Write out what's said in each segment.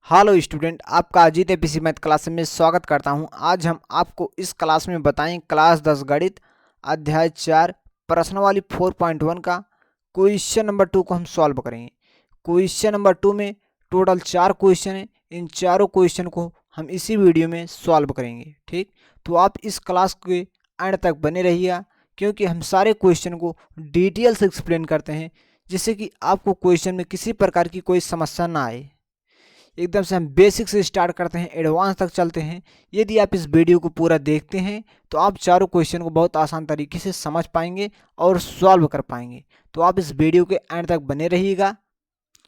Hello student, आपका Ajit APC math class में स्वागत करता हूं। आज हम आपको इस क्लास में बताएं क्लास 10 गणित अध्याय 4 प्रश्नावली 4.1 का क्वेश्चन नंबर 2 को हम सॉल्व करेंगे। क्वेश्चन नंबर 2 में टोटल 4 क्वेश्चन हैं। इन चारों क्वेश्चन को हम इसी वीडियो में सॉल्व करेंगे। ठीक, तो आप इस क्लास के एंड तक बने रहिएगा, क्योंकि हम सारे क्वेश्चन को डिटेल से एक्सप्लेन करते हैं, जिससे कि आपको क्वेश्चन में किसी प्रकार की कोई समस्या ना आए। एकदम से हम बेसिक से स्टार्ट करते हैं, एडवांस तक चलते हैं। यदि आप इस वीडियो को पूरा देखते हैं तो आप चारों क्वेश्चन को बहुत आसान तरीके से समझ पाएंगे और सॉल्व कर पाएंगे। तो आप इस वीडियो के एंड तक बने रहिएगा।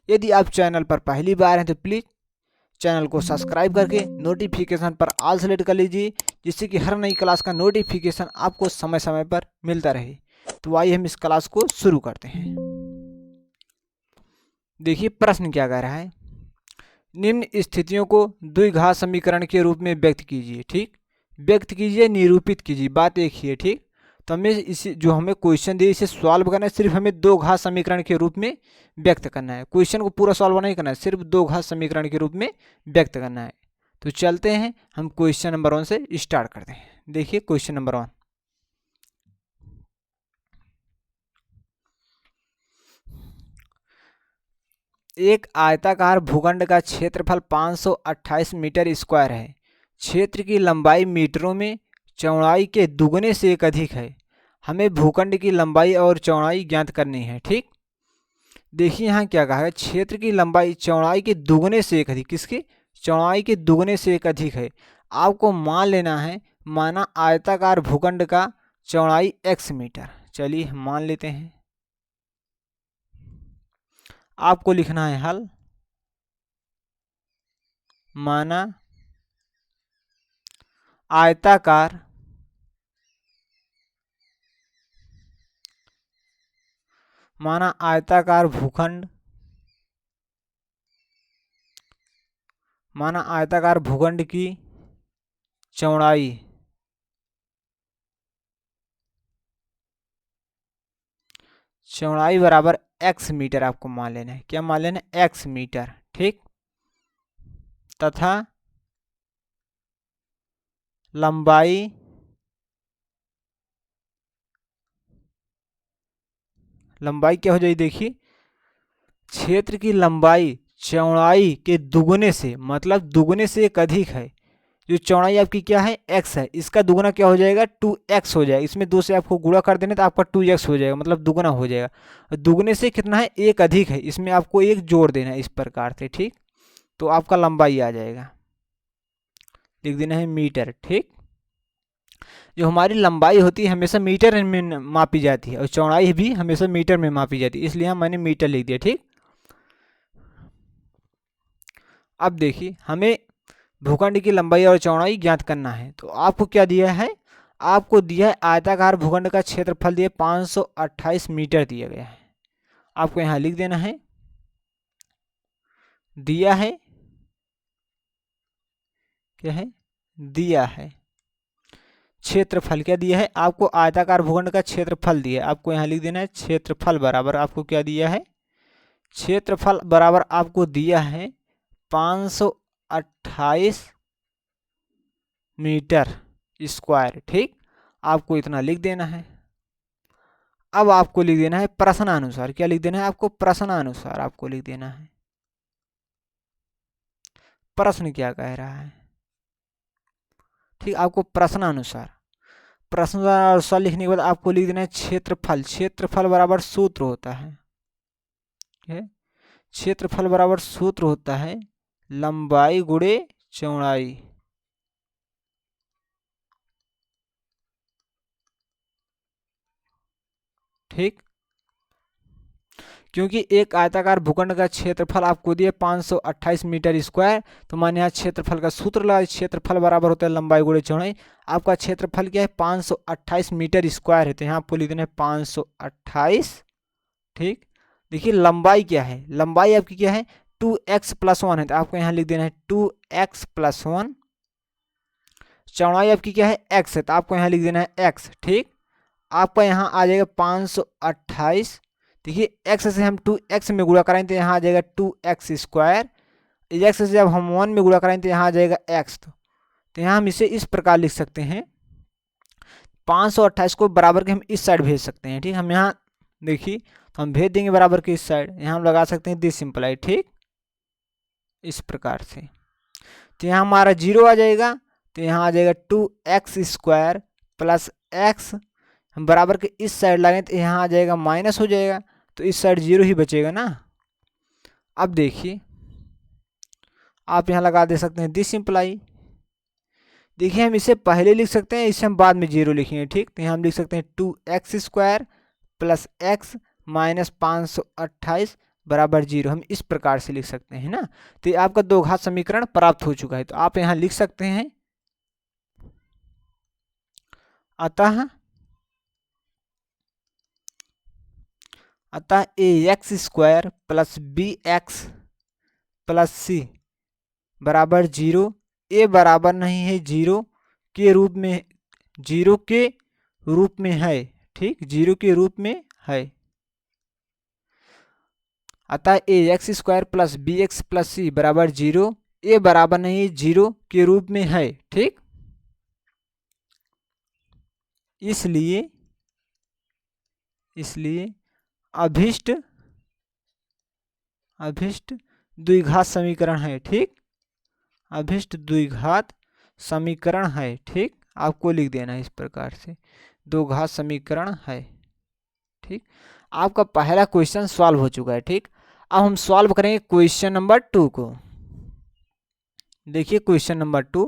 यदि आप चैनल पर पहली बार हैं तो प्लीज़ चैनल को सब्सक्राइब करके नोटिफिकेशन पर ऑल सेलेक्ट कर लीजिए, जिससे कि हर नई क्लास का नोटिफिकेशन आपको समय समय पर मिलता रहे। तो आइए हम इस क्लास को शुरू करते हैं। देखिए प्रश्न क्या कह रहा है। निम्न स्थितियों को द्विघात समीकरण के रूप में व्यक्त कीजिए। ठीक, व्यक्त कीजिए, निरूपित कीजिए, बात एक ही है। ठीक, तो हमें इसे जो हमें क्वेश्चन दिए इसे सॉल्व करना है, सिर्फ हमें दो घात समीकरण के रूप में व्यक्त करना है। क्वेश्चन को पूरा सॉल्व नहीं करना है, सिर्फ दो घात समीकरण के रूप में व्यक्त करना है। तो चलते हैं, हम क्वेश्चन नंबर 1 से स्टार्ट करते हैं। देखिए क्वेश्चन नंबर 1, एक आयताकार भूखंड का क्षेत्रफल 528 मीटर स्क्वायर है। क्षेत्र की लंबाई मीटरों में, चौड़ाई के दुगने से एक अधिक है। हमें भूखंड की लंबाई और चौड़ाई ज्ञात करनी है। ठीक, देखिए यहाँ क्या कहा है, क्षेत्र की लंबाई चौड़ाई के दुगने से एक अधिक, किसके? चौड़ाई के दुगने से एक अधिक है। आपको मान लेना है, माना आयताकार भूखंड का चौड़ाई x मीटर। चलिए हम मान लेते हैं। आपको लिखना है हल। माना आयताकार भूखंड, माना आयताकार भूखंड की चौड़ाई बराबर x मीटर। आपको मान लेना है, क्या मान लेना है? x metre. ठीक, तथा लंबाई क्या हो जाएगी? देखिए, क्षेत्र की लंबाई चौड़ाई के दुगने से, मतलब दुगने से एक अधिक है। जो चौड़ाई आपकी क्या है? x है, इसका दुगना क्या हो जाएगा? 2x हो जाएगा। इसमें 2 से आपको गुणा कर देना तो आपका 2x हो जाएगा, मतलब दुगना हो जाएगा। दुगने से कितना है? एक अधिक है, इसमें आपको एक जोड़ देना है, इस प्रकार से। ठीक, तो आपका लंबाई आ जाएगा, लिख देना है मीटर। ठीक, जो हमारी लंबाई होती है हमेशा मीटर में मापी जाती है, और चौड़ाई भी हमेशा मीटर में मापी जाती है, इसलिए मैंने मीटर लिख दिया। ठीक, अब देखिए, हमें भूखंड की लंबाई और चौड़ाई ज्ञात करना है। तो आपको क्या दिया है? आपको दिया है आयताकार भूखंड का क्षेत्रफल दिया 528 मीटर दिया गया है। आपको यहाँ लिख देना है, दिया है, क्या है? दिया है। क्षेत्रफल क्या दिया है? आपको आयताकार भूखंड का क्षेत्रफल दिया है। आपको यहाँ लिख देना है क्षेत्रफल बराबर, आपको क्या दिया है? क्षेत्रफल बराबर आपको दिया है 528 मीटर स्क्वायर। ठीक, आपको इतना लिख देना है। अब आपको लिख देना है प्रश्नानुसार। क्या लिख देना है आपको? प्रश्नानुसार आपको लिख देना है। प्रश्न क्या कह रहा है? ठीक, आपको प्रश्नानुसार लिखने के बाद आपको लिख देना है क्षेत्रफल। क्षेत्रफल बराबर सूत्र होता है, क्षेत्रफल बराबर सूत्र होता है लंबाई गुणे चौड़ाई। ठीक, क्योंकि एक आयताकार भूखंड का क्षेत्रफल आपको दिया 528 मीटर स्क्वायर, तो मैंने यहाँ क्षेत्रफल का सूत्र लगा। क्षेत्रफल बराबर होता है लंबाई गुणे चौड़ाई। आपका क्षेत्रफल क्या है? 528 मीटर स्क्वायर है, तो यहाँ आपको लिख देना है 528। ठीक, देखिए लंबाई क्या है? लंबाई आपकी क्या है? 2x+1 है, तो आपको यहाँ लिख देना है 2x+1। चौड़ाई आपकी क्या है? x है, तो आपको यहाँ लिख देना है x। ठीक, आपका यहाँ आ जाएगा 528। देखिए x से हम 2x में गुणा कराएंगे तो यहाँ आ जाएगा 2x स्क्वायर। एक्स से जब हम 1 में गुणा कराएंगे तो यहाँ आ जाएगा एक्स। तो यहाँ हम इसे इस प्रकार लिख सकते हैं, 528 को बराबर के हम इस साइड भेज सकते हैं। ठीक, हम यहाँ देखिए तो हम भेज देंगे बराबर के इस साइड, यहाँ हम लगा सकते हैं दिस सिंपलाई। ठीक, इस प्रकार से। तो यहाँ हमारा 0 आ जाएगा, तो यहाँ आ जाएगा 2x² प्लस एक्स, हम बराबर के इस साइड लगाएं तो यहाँ आ जाएगा माइनस हो जाएगा, तो इस साइड 0 ही बचेगा ना। अब देखिए आप यहाँ लगा दे सकते हैं दिस सिंपलाई। देखिए हम इसे पहले लिख सकते हैं, इसे हम बाद में 0 लिखेंगे। ठीक, तो यहाँ हम लिख सकते हैं 2x² प्लस एक्स माइनस 528 बराबर 0, हम इस प्रकार से लिख सकते हैं ना। तो ये आपका दो घात समीकरण प्राप्त हो चुका है। तो आप यहाँ लिख सकते हैं, अतः ax² plus bx plus c बराबर 0, a बराबर नहीं है 0 के रूप में, 0 के रूप में है। ठीक, 0 के रूप में है। अतः ax² plus bx plus c बराबर 0, a बराबर नहीं है 0 के रूप में है। ठीक, इसलिए अभिष्ट द्विघात समीकरण है। ठीक, अभिष्ट द्विघात समीकरण है। ठीक, आपको लिख देना है इस प्रकार से, दो घात समीकरण है। ठीक, आपका पहला क्वेश्चन सॉल्व हो चुका है। ठीक, अब हम सॉल्व करेंगे क्वेश्चन नंबर 2 को। देखिए क्वेश्चन नंबर 2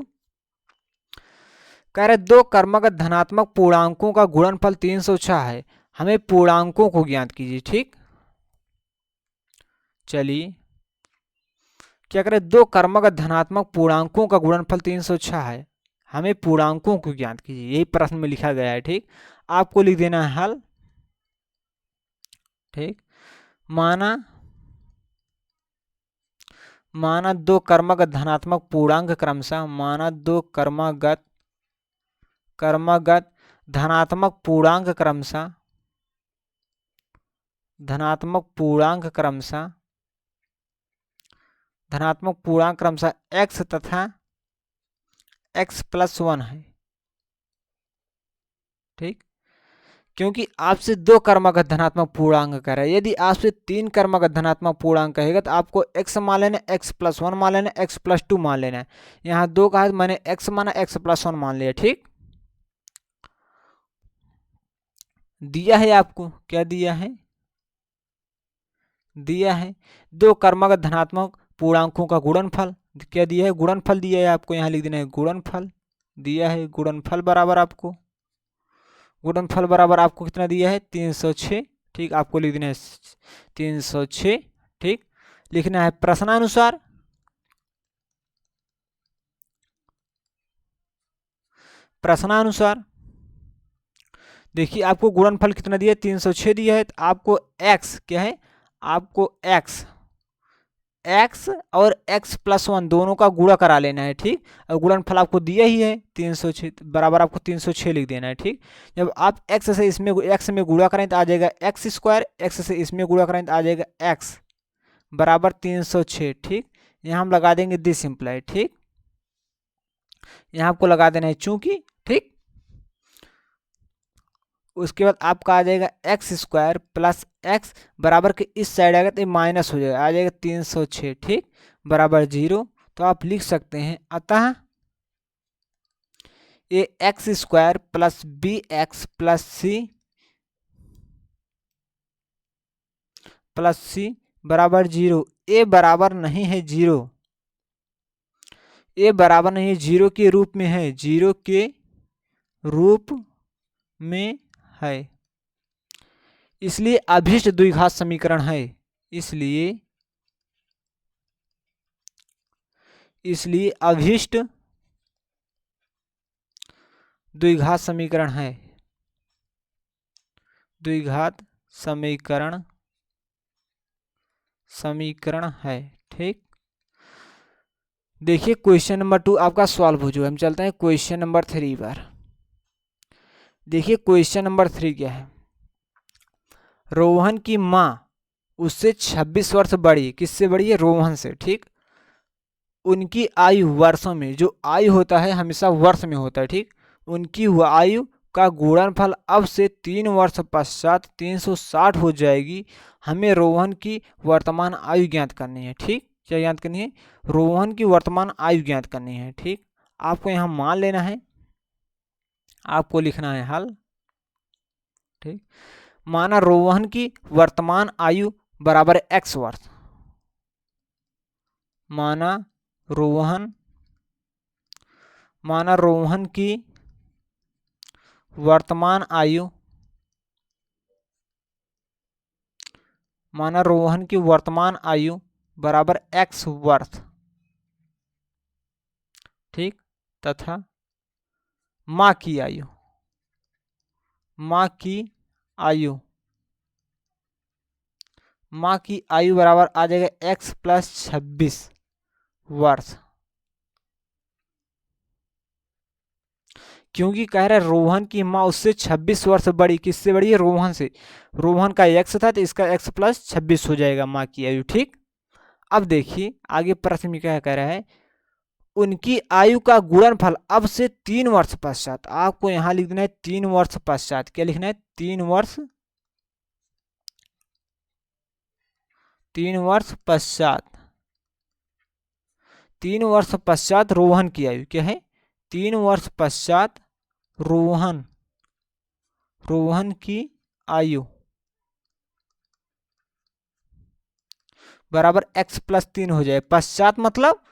कह रहे दो क्रमागत धनात्मक पूर्णांकों का गुणनफल 306 है, हमें पूर्णांकों को ज्ञात कीजिए। ठीक, चलिए क्या करें, दो क्रमागत धनात्मक पूर्णांकों का गुणनफल 306 है, हमें पूर्णांकों को ज्ञात कीजिए, यही प्रश्न में लिखा गया है। ठीक, आपको लिख देना है हल। ठीक, माना दो क्रमागत धनात्मक पूर्णांक क्रमशः, माना दो क्रमागत धनात्मक पूर्णांक क्रमशः, धनात्मक पूर्णांक क्रमशः x तथा x प्लस 1 है। ठीक, क्योंकि आपसे दो क्रमागत धनात्मक पूर्णांक कह रहा है, यदि आपसे 3 क्रमागत धनात्मक पूर्णांक कहेगा तो आपको x मान लेना, x प्लस 1 मान लेना, x प्लस 2 मान लेना है। यहाँ 2 कहा मैंने x माना, x प्लस 1 मान लिया। ठीक, दिया है आपको, क्या दिया है, दिया है दो क्रमागत धनात्मक पूर्णांकों का गुणनफल, क्या दिया है, गुणनफल दिया है आपको, यहाँ लिख देना है गुणनफल दिया है। गुणनफल बराबर आपको कितना दिया है, 306। ठीक, आपको लिख देना है 306। ठीक, लिखना है प्रश्नानुसार। देखिए आपको गुणनफल कितना दिया है, 306 दिया है, तो आपको x क्या है, आपको x और x प्लस 1 दोनों का गुणा करा लेना है। ठीक, और गुणनफल आपको दिया ही है 306 बराबर आपको 306 लिख देना है। ठीक, जब आप x से इसमें x में गुणा करें तो आ जाएगा x², x से इसमें गुणा करें तो आ जाएगा x बराबर 306। ठीक, यहाँ हम लगा देंगे दिस सिंपलाई। ठीक, यहाँ आपको लगा देना है चूंकि। ठीक, उसके बाद आपका आ जाएगा x² प्लस x बराबर के इस साइड आएगा तो माइनस हो जाएगा, आ जाएगा 306। ठीक, बराबर 0। तो आप लिख सकते हैं अतः ये x² plus bx plus c बराबर 0, a बराबर नहीं है 0, a बराबर नहीं है 0 के रूप में है, 0 के रूप में है, इसलिए अभिष्ट द्विघात समीकरण है। इसलिए अभिष्ट द्विघात समीकरण है, द्विघात समीकरण है। ठीक, देखिए क्वेश्चन नंबर 2 आपका सॉल्व हो चुका है। हम चलते हैं क्वेश्चन नंबर 3 पर। देखिए क्वेश्चन नंबर 3 क्या है, रोहन की माँ उससे 26 वर्ष बड़ी, किससे बड़ी है, रोहन से। ठीक, उनकी आयु वर्षों में, जो आयु होता है हमेशा वर्ष में होता है, ठीक। उनकी आयु का गुणनफल अब से 3 वर्ष पश्चात 360 हो जाएगी। हमें रोहन की वर्तमान आयु ज्ञात करनी है, ठीक। क्या ज्ञात करनी है? रोहन की वर्तमान आयु ज्ञात करनी है, ठीक। आपको यहाँ मान लेना है, आपको लिखना है हल, ठीक। माना रोहन की वर्तमान आयु बराबर x वर्ष। माना रोहन की वर्तमान आयु, माना रोहन की वर्तमान आयु बराबर x वर्ष, ठीक। तथा माँ की आयु, माँ की आयु बराबर आ जाएगा x प्लस 26 वर्ष। क्योंकि कह रहा है रोहन की माँ उससे 26 वर्ष बड़ी। किससे बड़ी है? रोहन से। रोहन का x था तो इसका x प्लस 26 हो जाएगा माँ की आयु, ठीक। अब देखिए आगे प्रश्न में क्या कह रहा है, उनकी आयु का गुणनफल अब से 3 वर्ष पश्चात। आपको यहां लिख देना है 3 वर्ष पश्चात। क्या लिखना है? 3 वर्ष पश्चात। 3 वर्ष पश्चात रोहन की आयु क्या है? 3 वर्ष पश्चात रोहन की आयु बराबर x प्लस 3 हो जाए। पश्चात मतलब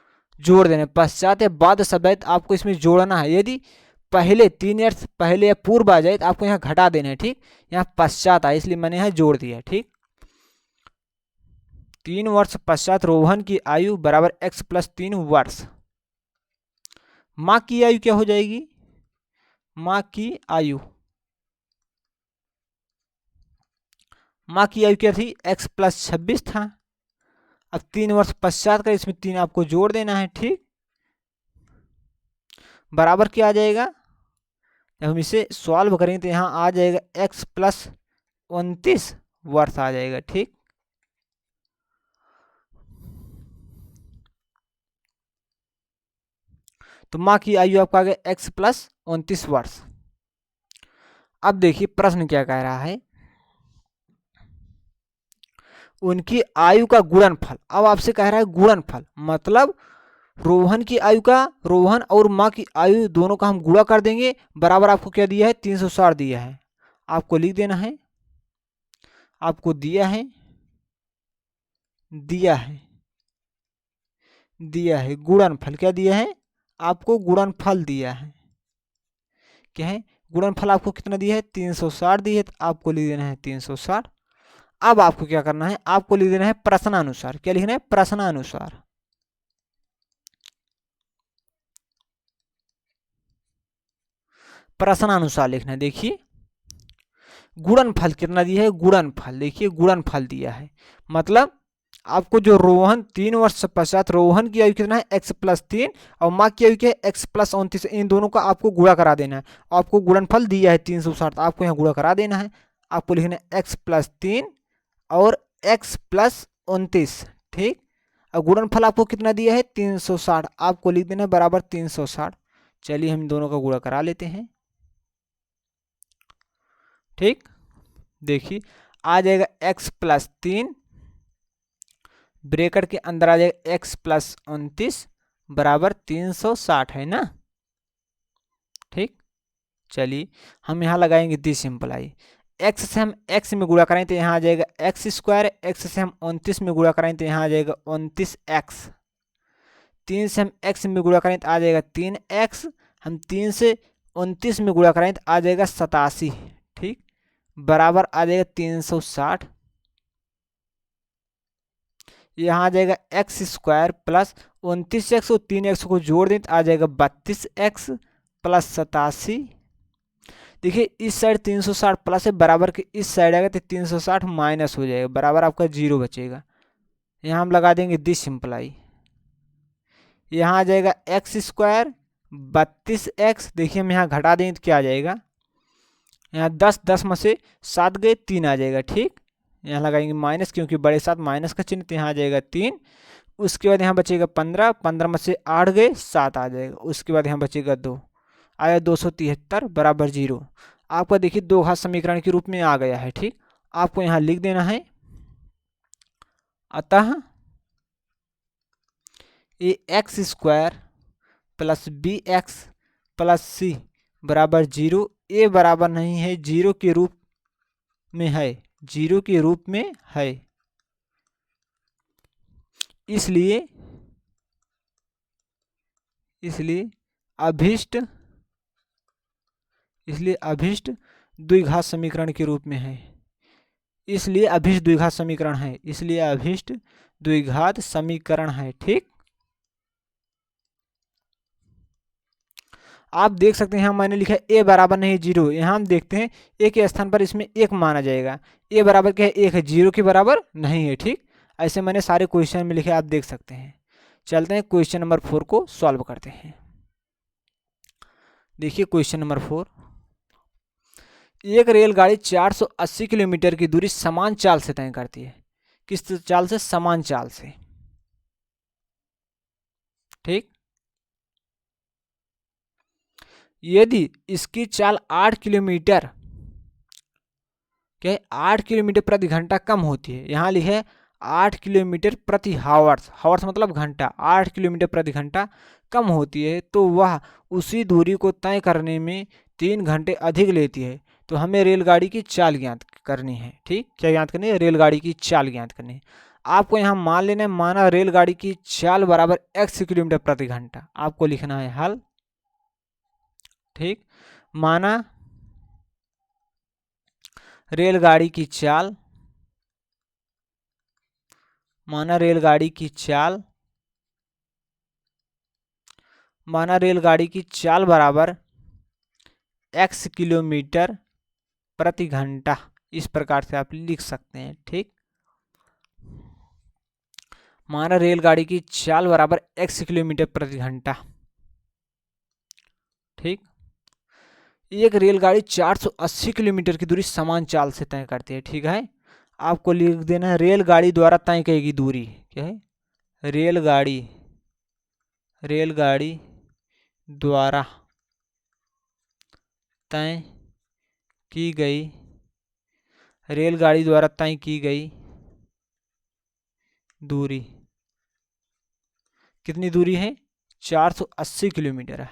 जोड़ देना, पश्चात या बाद शब्द आपको इसमें जोड़ना है। यदि पहले 3 वर्ष पहले या पूर्व आ जाए तो आपको यहाँ घटा देना है, ठीक। यहाँ पश्चात आए इसलिए मैंने यहाँ जोड़ दिया, ठीक। 3 वर्ष पश्चात रोहन की आयु बराबर x प्लस 3 वर्ष। माँ की आयु क्या हो जाएगी? माँ की आयु क्या थी? x प्लस 26 था। अब 3 वर्ष पश्चात का इसमें 3 आपको जोड़ देना है, ठीक। बराबर क्या आ जाएगा? जब हम इसे सॉल्व करेंगे तो यहाँ आ जाएगा x प्लस 29 वर्ष आ जाएगा, ठीक। तो माँ की आयु आपका आ गया x प्लस 29 वर्ष। अब देखिए प्रश्न क्या कह रहा है, उनकी आयु का गुणनफल। अब आपसे कह रहा है गुणनफल मतलब रोहन की आयु का, रोहन और माँ की आयु दोनों का हम गुणा कर देंगे। बराबर आपको क्या दिया है? 360 दिया है। आपको लिख देना है, आपको दिया है गुणनफल। क्या दिया है? आपको गुणनफल दिया है। क्या है? गुणनफल आपको कितना दिया है? 360 दिया है, तो आपको लिख देना है 360। अब आपको क्या करना है? आपको लिख देना है प्रश्नानुसार। क्या लिखना है? प्रश्नानुसार। प्रश्नानुसार लिखना है। देखिए गुणनफल कितना दिया है? गुणनफल देखिए गुणनफल दिया है मतलब आपको जो रोहन 3 वर्ष पश्चात रोहन की आयु कितना है? x प्लस 3 और माँ की आयु क्या है? x plus 29। इन दोनों का आपको गुणा करा देना है। आपको गुणनफल दिया है 360, आपको यहाँ गुणा करा देना है। आपको लिखना है x प्लस 3 और x प्लस 29, ठीक। और गुणनफल आपको कितना दिया है? 360। आपको लिख देना है बराबर 360। चलिए हम दोनों का गुणा करा लेते हैं, ठीक। देखिए आ जाएगा x प्लस 3 ब्रैकेट के अंदर आ जाएगा x प्लस 29 बराबर 360 है ना, ठीक। चलिए हम यहाँ लगाएंगे दी सिंपलाई। x से हम x में गुणा करें तो यहाँ आ जाएगा x स्क्वायर। x से हम 29 में गुणा करें तो यहाँ आ जाएगा 29x। 3 से हम x में गुणा करें तो आ जाएगा 3x। हम 3 से 29 में गुणा करें तो आ जाएगा 87, ठीक। बराबर आ जाएगा 360। यहाँ आ जाएगा x स्क्वायर प्लस 29x और 3x को जोड़ दें तो आ जाएगा 32x प्लस 87। देखिए इस साइड 360 प्लस है, बराबर के इस साइड आएगा तो 360 माइनस हो जाएगा, बराबर आपका 0 बचेगा। यहाँ हम लगा देंगे दिस सिंप्लाई। यहाँ आ जाएगा x स्क्वायर 32x। देखिए हम यहाँ घटा दें तो क्या आ जाएगा? यहाँ 10 में से 7 गए, 3 आ जाएगा, ठीक। यहाँ लगाएंगे माइनस क्योंकि बड़े साथ माइनस का चिन्ह, तो यहाँ आ जाएगा 3 उसके बाद यहाँ बचेगा 15, 15 में से 8 गए 7 आ जाएगा। उसके बाद यहाँ बचेगा 2, आया 273 बराबर 0। आपका देखिए दो घात समीकरण के रूप में आ गया है। ठीक, आपको यहाँ लिख देना है, अतः a x square plus b x plus c बराबर 0। ए बराबर नहीं है, 0 के रूप में है, 0 के रूप में है, इसलिए अभिष्ट द्विघात समीकरण के रूप में है, इसलिए अभिष्ट द्विघात समीकरण है, इसलिए अभिष्ट द्विघात समीकरण है। ठीक, आप देख सकते हैं यहाँ मैंने लिखा है ए बराबर नहीं 0। यहाँ हम देखते हैं ए के स्थान पर इसमें 1 माना जाएगा। ए बराबर क्या है, 1 है, 0 के बराबर नहीं है। ठीक, ऐसे मैंने सारे क्वेश्चन में लिखे, आप देख सकते हैं। चलते हैं क्वेश्चन नंबर 4 को सॉल्व करते हैं। देखिए क्वेश्चन नंबर 4, एक रेलगाड़ी 480 किलोमीटर की दूरी समान चाल से तय करती है। किस चाल से? समान चाल से। ठीक, यदि इसकी चाल 8 किलोमीटर, क्या 8 किलोमीटर प्रति घंटा कम होती है, यहाँ लिखे 8 किलोमीटर प्रति हावर्स, हावर्स मतलब घंटा, 8 किलोमीटर प्रति घंटा कम होती है, तो वह उसी दूरी को तय करने में 3 घंटे अधिक लेती है। तो हमें रेलगाड़ी की चाल ज्ञात करनी है। ठीक, क्या ज्ञात करनी है? रेलगाड़ी की चाल ज्ञात करनी है। आपको यहाँ मान लेना है, माना रेलगाड़ी की चाल बराबर x किलोमीटर प्रति घंटा, आपको लिखना है हल। ठीक, माना रेलगाड़ी की चाल, माना रेलगाड़ी की चाल बराबर x किलोमीटर प्रति घंटा, इस प्रकार से आप लिख सकते हैं। ठीक, माना रेलगाड़ी की चाल बराबर x किलोमीटर प्रति घंटा। ठीक, एक रेलगाड़ी 480 किलोमीटर की दूरी समान चाल से तय करती है। ठीक है, आपको लिख देना है रेलगाड़ी द्वारा तय की गई दूरी। क्या है? रेलगाड़ी द्वारा तय की गई, रेलगाड़ी द्वारा तय की गई दूरी कितनी दूरी है? 480 किलोमीटर है।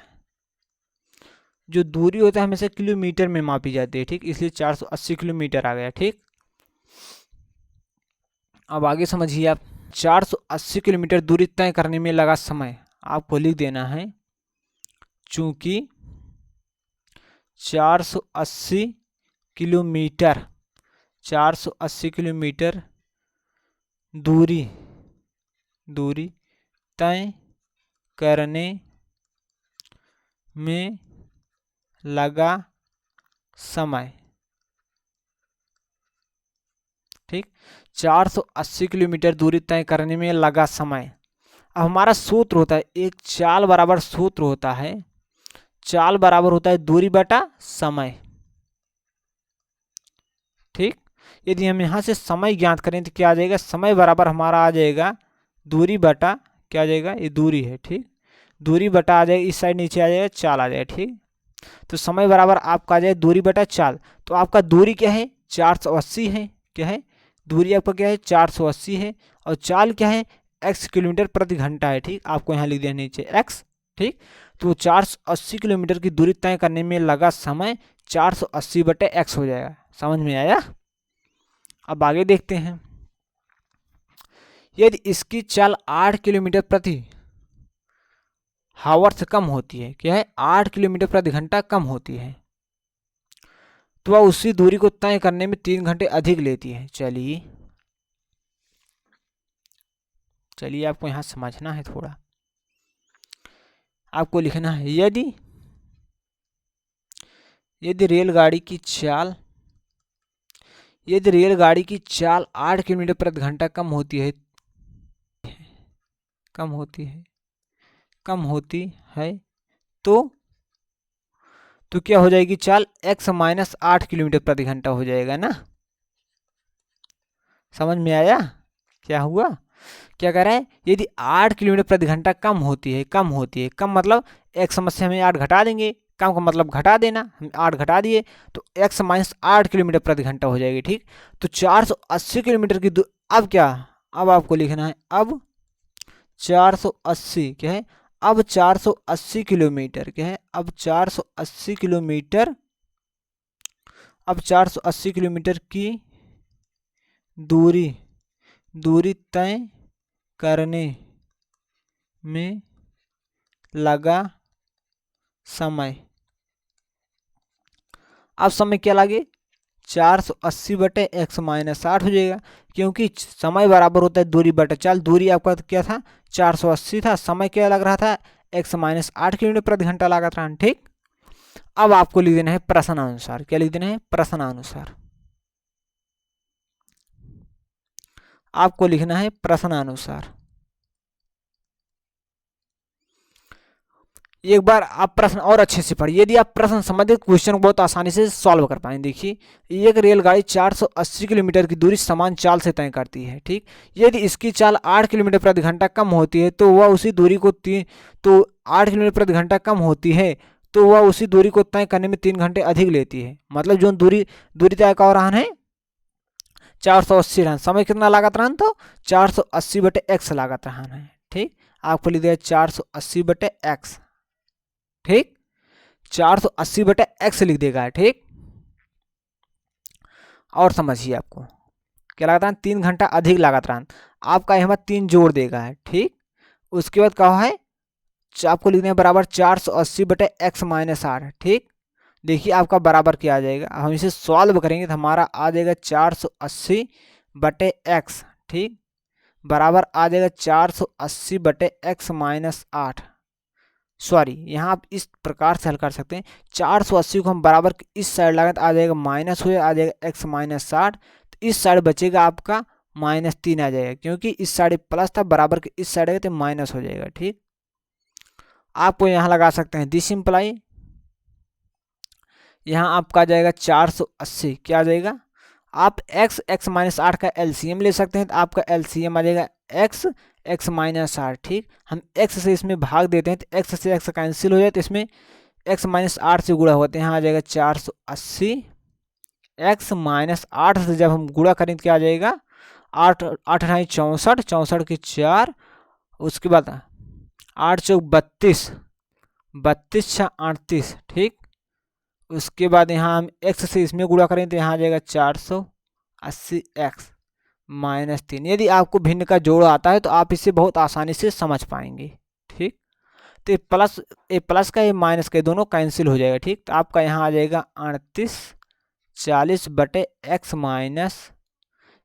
जो दूरी होता है हमेशा किलोमीटर में मापी जाती है। ठीक, इसलिए 480 किलोमीटर आ गया। ठीक, अब आगे समझिए आप, 480 किलोमीटर दूरी तय करने में लगा समय, आपको लिख देना है चूंकि 480 किलोमीटर दूरी तय करने में लगा समय। ठीक, 480 किलोमीटर दूरी तय करने में लगा समय। अब हमारा सूत्र होता है, एक चाल बराबर सूत्र होता है, चाल बराबर होता है दूरी बटा समय। ठीक, यदि हम यहाँ से समय ज्ञात करें तो क्या आ जाएगा? समय बराबर हमारा आ जाएगा दूरी बटा, क्या आ जाएगा? ये दूरी है। ठीक, दूरी बटा आ जाएगा, इस साइड नीचे आ जाएगा, चाल आ जाएगा। ठीक, तो समय बराबर आपका आ जाएगा दूरी बटा चाल। तो आपका दूरी क्या है? 480 है। क्या है? दूरी आपका क्या है? 480 है। और चाल क्या है? x किलोमीटर प्रति घंटा है। ठीक, आपको यहाँ लिख देना नीचे x। ठीक, तो 480 किलोमीटर की दूरी तय करने में लगा समय 480 बटे x हो जाएगा। समझ में आया? अब आगे देखते हैं, यदि इसकी चाल 8 किलोमीटर प्रति हावर से कम होती है, क्या है? 8 किलोमीटर प्रति घंटा कम होती है, तो वह उसी दूरी को तय करने में 3 घंटे अधिक लेती है। चलिए आपको यहां समझना है थोड़ा, आपको लिखना है यदि रेलगाड़ी की चाल 8 किलोमीटर प्रति घंटा कम होती है तो क्या हो जाएगी? चाल x माइनस 8 किलोमीटर प्रति घंटा हो जाएगा ना। समझ में आया क्या हुआ? क्या कह रहा है, यदि 8 किलोमीटर प्रति घंटा कम होती है, कम मतलब एक समस्या में 8 घटा देंगे, कम का मतलब घटा देना, हम 8 घटा दिए तो x माइनस 8 किलोमीटर प्रति घंटा हो जाएगी। ठीक, तो 480 किलोमीटर की अब क्या, अब आपको लिखना है, अब 480 क्या है, अब 480 किलोमीटर क्या है, अब 480 किलोमीटर, अब 480 किलोमीटर की दूरी तय करने में लगा समय। अब समय क्या लगे, 480 बटे x माइनस 8 हो जाएगा, क्योंकि समय बराबर होता है दूरी बटे चाल। दूरी आपका क्या था, 480 था, समय क्या लग रहा था, x माइनस 8 किलोमीटर प्रति घंटा लगा था। ठीक, अब आपको लिख देना है प्रश्नानुसार, क्या लिख देना है, प्रश्नानुसार, आपको लिखना है प्रश्नानुसार। एक बार आप प्रश्न और अच्छे से पढ़िए, यदि आप प्रश्न समझे तो क्वेश्चन को बहुत आसानी से सॉल्व कर पाएंगे। देखिए, एक रेलगाड़ी 480 किलोमीटर की दूरी समान चाल से तय करती है। ठीक, यदि इसकी चाल 8 किलोमीटर प्रति घंटा कम होती है तो वह उसी दूरी को 8 किलोमीटर प्रति घंटा कम होती है तो वह उसी दूरी को तय करने में 3 घंटे अधिक लेती है। मतलब जो दूरी तय कर रहा है 480 रन, समय कितना लागत रहा, तो 480 बटे x लागत रहा है। ठीक, आपको लिख दिया 480 बटे x। ठीक, 480 बटे x लिख देगा। ठीक, और समझिए आपको क्या लागत रहा, 3 घंटा अधिक लागत रहा, आपका यहाँ 3 जोड़ देगा। ठीक, उसके बाद कहा है आपको लिखना है बराबर 480 बटे x माइनस 8। ठीक, देखिए आपका बराबर क्या आ जाएगा, हम इसे सॉल्व करेंगे तो हमारा आ जाएगा 480 बटे x। ठीक, बराबर आ जाएगा 480 बटे x माइनस 8। सॉरी, यहाँ आप इस प्रकार से हल कर सकते हैं, 480 को हम बराबर इस साइड लगाए तो आ जाएगा माइनस हो, आ जाएगा x माइनस 60, तो इस साइड बचेगा आपका -3 आ जाएगा, क्योंकि इस साइड प्लस था, बराबर के इस साइड तो माइनस हो जाएगा। ठीक, आपको यहाँ लगा सकते हैं दिस सिंप्लाई, यहाँ आपका आ जाएगा 480, क्या आ जाएगा, आप x माइनस 8 का एलसीएम ले सकते हैं, तो आपका एलसीएम आ जाएगा x माइनस 8। ठीक, हम x से इसमें भाग देते हैं तो x से x कैंसिल हो जाए, तो इसमें x माइनस 8 से गुणा होते हैं, यहाँ आ जाएगा 480, x माइनस 8 से जब हम गुणा करें तो क्या आ जाएगा, 8 8 64, 64 की 4, उसके बाद 8 चौक 32, 32 6 38। ठीक, उसके बाद यहाँ हम x से इसमें गुणा करें तो यहाँ आ जाएगा 480 x माइनस 3। यदि आपको भिन्न का जोड़ आता है तो आप इसे बहुत आसानी से समझ पाएंगे। ठीक, तो ये प्लस का ये माइनस का दोनों कैंसिल हो जाएगा। ठीक, तो आपका यहाँ आ जाएगा 38 40 बटे x माइनस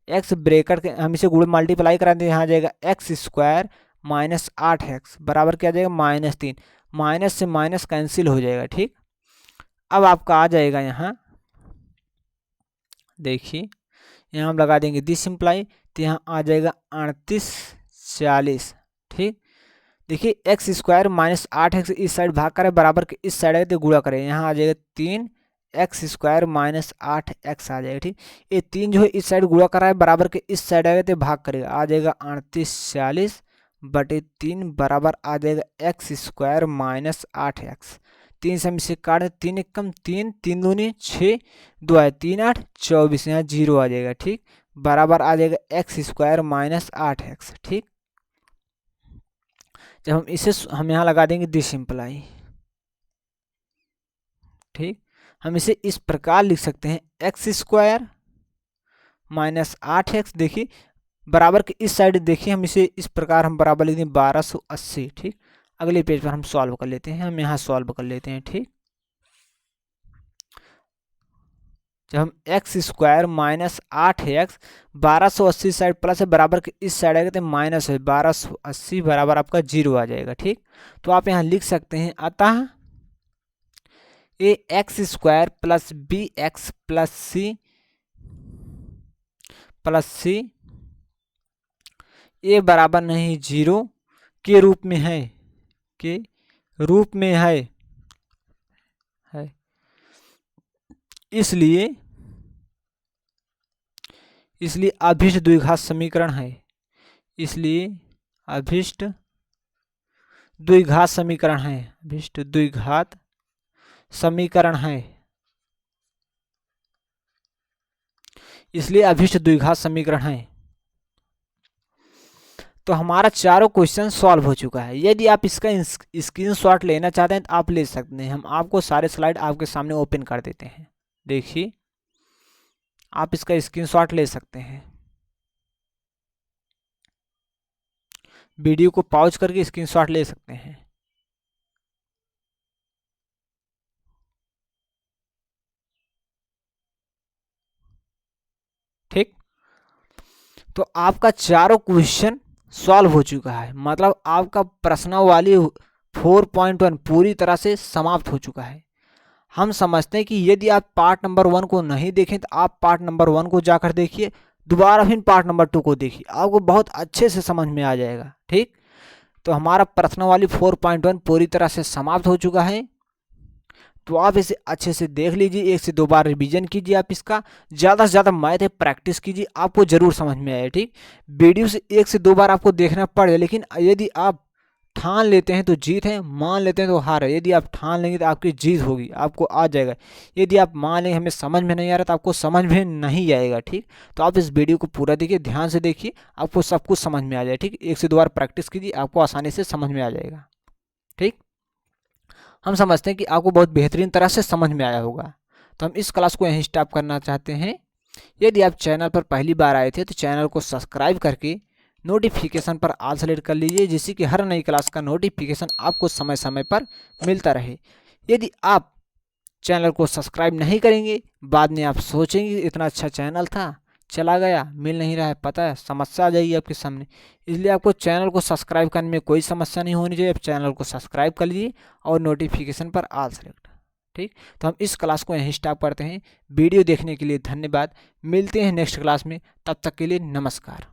x ब्रेकेट के हम इसे गुण मल्टीप्लाई करा दें, यहाँ आ जाएगा x स्क्वायर माइनस 8x बराबर क्या आ जाएगा -3, माइनस से माइनस कैंसिल हो जाएगा। ठीक, अब आपका आ जाएगा यहाँ, देखिए यहाँ हम लगा देंगे दिस सिंप्लाई, तो यहाँ आ जाएगा 38 40। ठीक, देखिए एक्स स्क्वायर माइनस 8x इस साइड भाग करें, बराबर के इस साइड है तो गुणा करें, यहाँ आ जाएगा 3x स्क्वायर माइनस 8x आ जाएगा। ठीक, ये 3 जो है इस साइड गुणा करा है, बराबर के इस साइड आएगा तो भाग करेगा, आ जाएगा 38 40 बटे 3 बराबर आ जाएगा x स्क्वायर माइनस 8x। 3 से हम इसे काट दें, 3 एक कम 3, 3 दूनी 6, 2 आए 3 8 24, यहाँ 0 आ जाएगा। ठीक, बराबर आ जाएगा x स्क्वायर माइनस 8x। ठीक, जब हम यहाँ लगा देंगे दिस सिंप्लाई। ठीक, हम इसे इस प्रकार लिख सकते हैं एक्स स्क्वायर माइनस 8x, देखिए बराबर के इस साइड देखिए हम इसे इस प्रकार हम बराबर लिख दें 1280। ठीक, अगले पेज पर हम सॉल्व कर लेते हैं, हम यहाँ सॉल्व कर लेते हैं। ठीक, जब हम x square minus 8x 1280 side plus है, बराबर के इस साइड आएगा तो माइनस है, 1280 बराबर आपका 0 आ जाएगा। ठीक, तो आप यहाँ लिख सकते हैं अतः a x square plus b x plus c a बराबर नहीं 0 के रूप में है, के रूप में है। इसलिए अभिष्ट द्विघात समीकरण है, इसलिए अभिष्ट द्विघात समीकरण है, अभिष्ट द्विघात समीकरण है, इसलिए अभिष्ट द्विघात समीकरण है। तो हमारा चारों क्वेश्चन सॉल्व हो चुका है। यदि आप इसका स्क्रीनशॉट लेना चाहते हैं तो आप ले सकते हैं। हम आपको सारे स्लाइड आपके सामने ओपन कर देते हैं। देखिए, आप इसका स्क्रीनशॉट ले सकते हैं। वीडियो को पॉज करके स्क्रीनशॉट ले सकते हैं। ठीक, तो आपका चारों क्वेश्चन सॉल्व हो चुका है, मतलब आपका प्रश्नावली 4.1 पूरी तरह से समाप्त हो चुका है। हम समझते हैं कि यदि आप पार्ट नंबर 1 को नहीं देखें तो आप पार्ट नंबर 1 को जाकर देखिए, दोबारा फिर पार्ट नंबर 2 को देखिए, आपको बहुत अच्छे से समझ में आ जाएगा। ठीक, तो हमारा प्रश्नावली 4.1 पूरी तरह से समाप्त हो चुका है। तो आप इसे अच्छे से देख लीजिए, 1 से 2 बार रिवीजन कीजिए। आप इसका ज़्यादा से ज़्यादा मैथ है प्रैक्टिस कीजिए, आपको ज़रूर समझ में आए। ठीक, वीडियो से 1 से 2 बार आपको देखना पड़े, लेकिन यदि आप ठान लेते हैं तो जीत है, मान लेते हैं तो हार है। यदि आप ठान लेंगे तो आपकी जीत होगी, आपको आ जाएगा। यदि आप मान लेंगे हमें समझ में नहीं आ रहा तो आपको समझ में नहीं आएगा। ठीक, तो आप इस वीडियो को पूरा देखिए, ध्यान से देखिए, आपको सब कुछ समझ में आ जाए। ठीक, 1 से 2 बार प्रैक्टिस कीजिए, आपको आसानी से समझ में आ जाएगा। ठीक, हम समझते हैं कि आपको बहुत बेहतरीन तरह से समझ में आया होगा। तो हम इस क्लास को यहीं स्टॉप करना चाहते हैं। यदि आप चैनल पर पहली बार आए थे तो चैनल को सब्सक्राइब करके नोटिफिकेशन पर ऑल सेलेक्ट कर लीजिए, जिससे कि हर नई क्लास का नोटिफिकेशन आपको समय समय पर मिलता रहे। यदि आप चैनल को सब्सक्राइब नहीं करेंगे, बाद में आप सोचेंगे इतना अच्छा चैनल था, चला गया, मिल नहीं रहा है, पता है समस्या आ जाएगी आपके सामने। इसलिए आपको चैनल को सब्सक्राइब करने में कोई समस्या नहीं होनी चाहिए। आप चैनल को सब्सक्राइब कर लीजिए और नोटिफिकेशन पर ऑल सेलेक्ट। ठीक, तो हम इस क्लास को यहीं स्टॉप करते हैं। वीडियो देखने के लिए धन्यवाद। मिलते हैं नेक्स्ट क्लास में, तब तक के लिए नमस्कार।